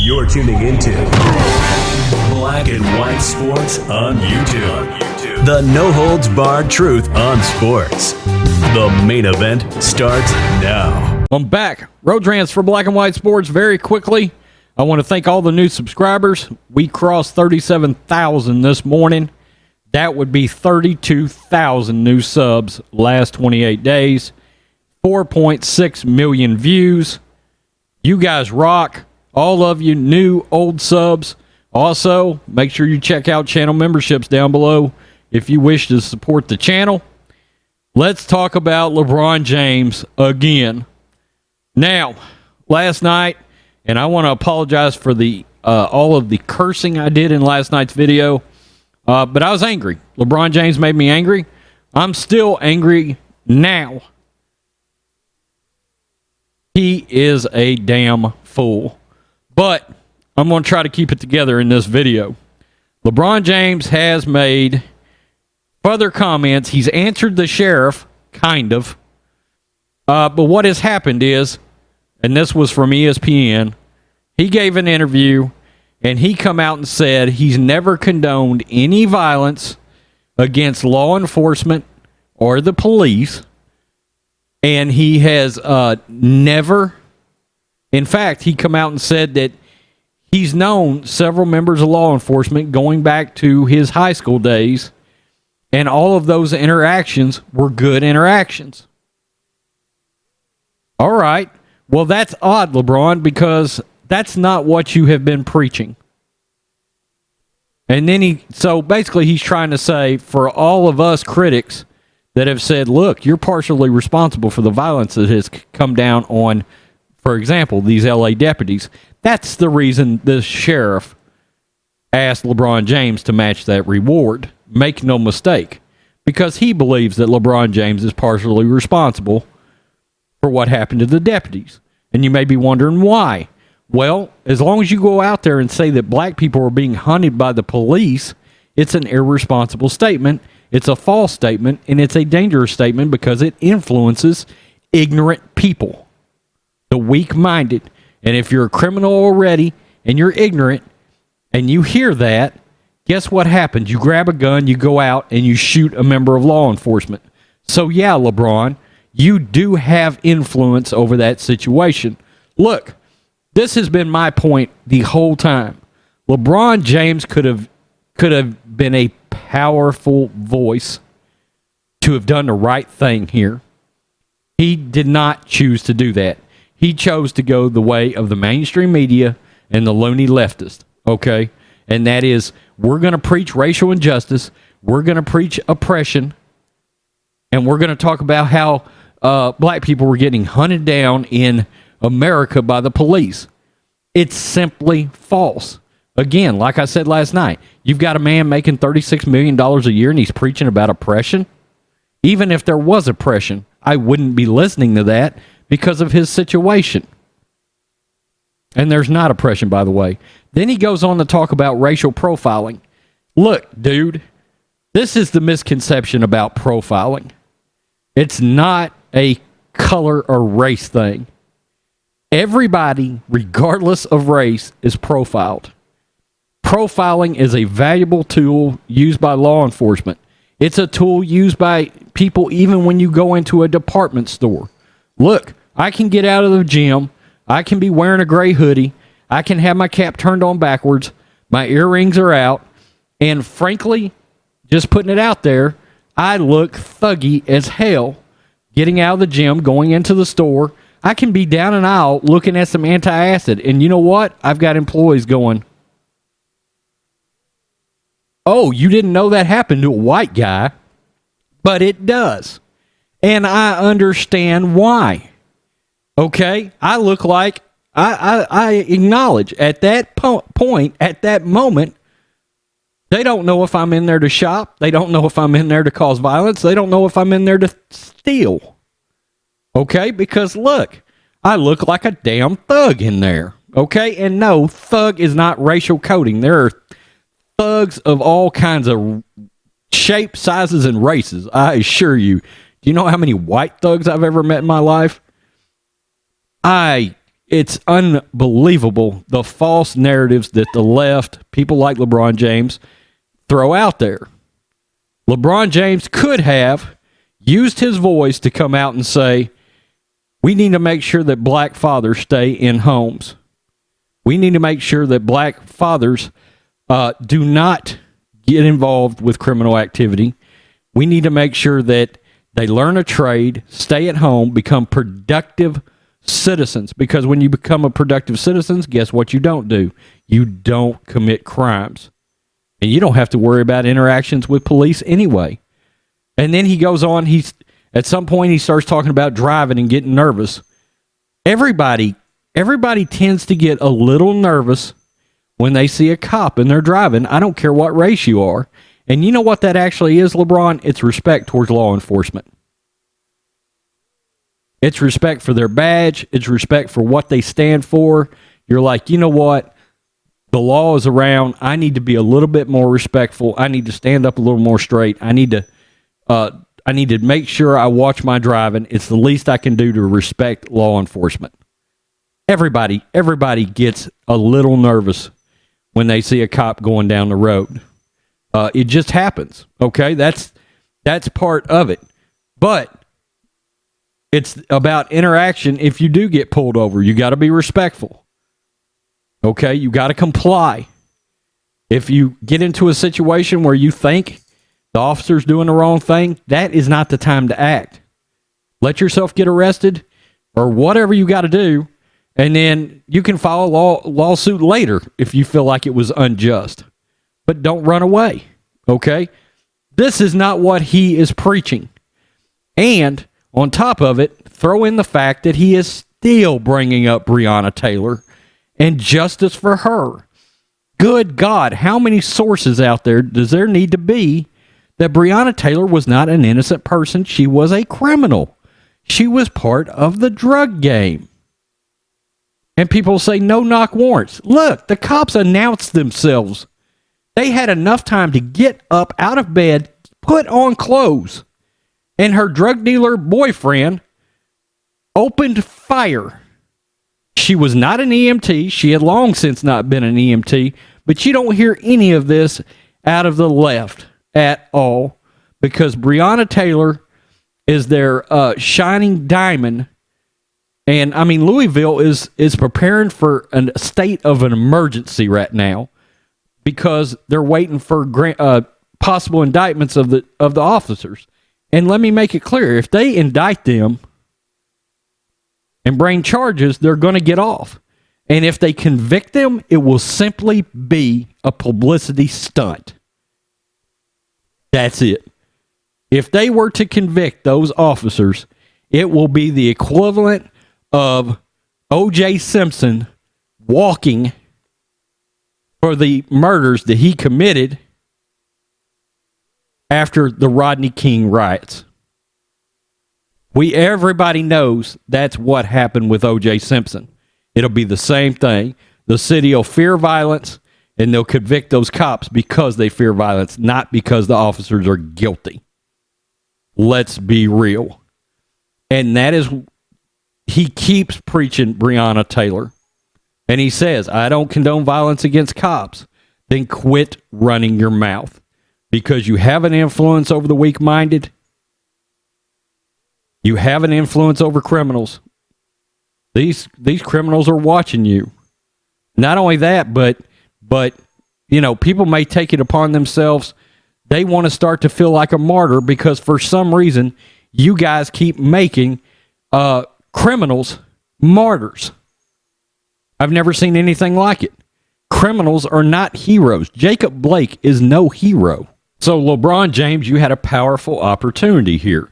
You're tuning into Black and White Sports on YouTube. The no-holds-barred truth on sports. The main event starts now. I'm back. Road Rants for Black and White Sports. Very quickly, I want to thank all the new subscribers. We crossed 37,000 this morning. That would be 32,000 new subs last 28 days. 4.6 million views. You guys rock. All of you new, old subs. Also, make sure you check out channel memberships down below if you wish to support the channel. Let's talk about LeBron James again. Now, last night, and I want to apologize for the all of the cursing I did in last night's video, but I was angry. LeBron James made me angry. I'm still angry now. He is a damn fool. But I'm going to try to keep it together in this video. LeBron James has made further comments. He's answered the sheriff, kind of. But what has happened is, and this was from ESPN, he gave an interview, and he come out and said he's never condoned any violence against law enforcement or the police. And he has never... In fact, he come out and said that he's known several members of law enforcement going back to his high school days, and all of those interactions were good interactions. All right. Well, that's odd, LeBron, because that's not what you have been preaching. And then so basically he's trying to say, for all of us critics that have said, look, you're partially responsible for the violence that has come down on, for example, these LA deputies. That's the reason the sheriff asked LeBron James to match that reward. Make no mistake. Because he believes that LeBron James is partially responsible for what happened to the deputies. And you may be wondering why. Well, as long as you go out there and say that black people are being hunted by the police, it's an irresponsible statement. It's a false statement, and it's a dangerous statement because it influences ignorant people. The weak-minded. And if you're a criminal already and you're ignorant and you hear that, guess what happens? You grab a gun, you go out, and you shoot a member of law enforcement. So yeah, LeBron, you do have influence over that situation. Look, this has been my point the whole time. LeBron James could have been a powerful voice to have done the right thing here. He did not choose to do that. He chose to go the way of the mainstream media and the loony leftist, okay? And that is, we're going to preach racial injustice, we're going to preach oppression, and we're going to talk about how black people were getting hunted down in America by the police. It's simply false. Again, like I said last night, you've got a man making $36 million a year and he's preaching about oppression. Even if there was oppression, I wouldn't be listening to that because of his situation. And there's not oppression, by the way. Then he goes on to talk about racial profiling. Look, dude, this is the misconception about profiling. It's not a color or race thing. Everybody, regardless of race, is profiled. Profiling is a valuable tool used by law enforcement. It's a tool used by people even when you go into a department store. Look, I can get out of the gym. I can be wearing a gray hoodie. I can have my cap turned on backwards. My earrings are out. And frankly, just putting it out there, I look thuggy as hell. Getting out of the gym, going into the store. I can be down an aisle looking at some anti-acid. And you know what? I've got employees going, oh, you didn't know that happened to a white guy? But it does. And I understand why. Okay? I look like, I acknowledge at that point, at that moment, they don't know if I'm in there to shop. They don't know if I'm in there to cause violence. They don't know if I'm in there to steal. Okay? Because look, I look like a damn thug in there. Okay? And no, thug is not racial coding. There are thugs of all kinds of shapes, sizes, and races. I assure you. Do you know how many white thugs I've ever met in my life? it's unbelievable the false narratives that the left, people like LeBron James, throw out there. LeBron James could have used his voice to come out and say, we need to make sure that black fathers stay in homes. We need to make sure that black fathers do not get involved with criminal activity. We need to make sure that they learn a trade, stay at home, become productive citizens. Because when you become a productive citizen, guess what you don't do? You don't commit crimes. And you don't have to worry about interactions with police anyway. And then he goes on, at some point he starts talking about driving and getting nervous. Everybody tends to get a little nervous when they see a cop and they're driving. I don't care what race you are. And you know what that actually is, LeBron? It's respect towards law enforcement. It's respect for their badge. It's respect for what they stand for. You're like, you know what? The law is around. I need to be a little bit more respectful. I need to stand up a little more straight. I need to make sure I watch my driving. It's the least I can do to respect law enforcement. Everybody gets a little nervous when they see a cop going down the road. It just happens. Okay, that's part of it. But it's about interaction. If you do get pulled over, you got to be respectful. Okay, you got to comply. If you get into a situation where you think the officer's doing the wrong thing, that is not the time to act. Let yourself get arrested or whatever you got to do, and then you can file a lawsuit later if you feel like it was unjust. But don't run away, okay? This is not what he is preaching. And on top of it, throw in the fact that he is still bringing up Breonna Taylor and justice for her. Good God, how many sources out there does there need to be that Breonna Taylor was not an innocent person? She was a criminal. She was part of the drug game. And people say no-knock warrants. Look, the cops announced themselves. They had enough time to get up out of bed, put on clothes, and her drug dealer boyfriend opened fire. She was not an EMT. She had long since not been an EMT, but you don't hear any of this out of the left at all because Breonna Taylor is their shining diamond. And, I mean, Louisville is preparing for a state of an emergency right now because they're waiting for possible indictments of the officers. And let me make it clear, if they indict them and bring charges, they're going to get off. And if they convict them, it will simply be a publicity stunt. That's it. If they were to convict those officers, it will be the equivalent of O.J. Simpson walking for the murders that he committed after the Rodney King riots. Everybody knows that's what happened with O.J. Simpson. It'll be the same thing. The city will fear violence, and they'll convict those cops because they fear violence, not because the officers are guilty. Let's be real. And that is, he keeps preaching Breonna Taylor. And he says, I don't condone violence against cops. Then quit running your mouth. Because you have an influence over the weak-minded. You have an influence over criminals. These criminals are watching you. Not only that, but you know, people may take it upon themselves. They want to start to feel like a martyr because for some reason you guys keep making criminals martyrs. I've never seen anything like it. Criminals are not heroes. Jacob Blake is no hero. So LeBron James, you had a powerful opportunity here.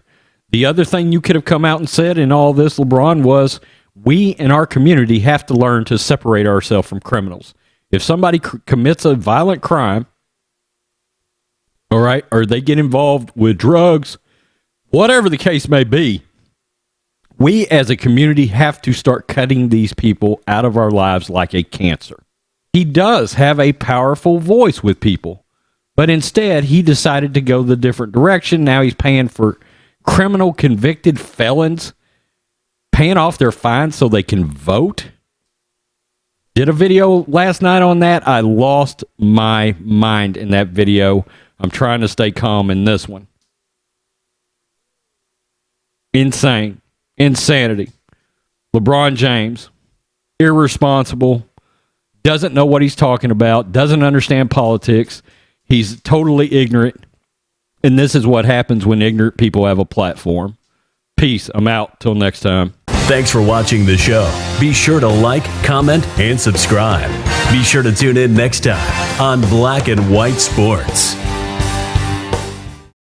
The other thing you could have come out and said in all this, LeBron, was we in our community have to learn to separate ourselves from criminals. If somebody commits a violent crime, all right, or they get involved with drugs, whatever the case may be, we as a community have to start cutting these people out of our lives like a cancer. He does have a powerful voice with people, but instead he decided to go the different direction. Now he's paying for criminal convicted felons, paying off their fines so they can vote. Did a video last night on that. I lost my mind in that video. I'm trying to stay calm in this one. Insane. Insanity. LeBron James, irresponsible, doesn't know what he's talking about, doesn't understand politics. He's totally ignorant. And this is what happens when ignorant people have a platform. Peace. I'm out. Till next time. Thanks for watching the show. Be sure to like, comment, and subscribe. Be sure to tune in next time on Black and White Sports.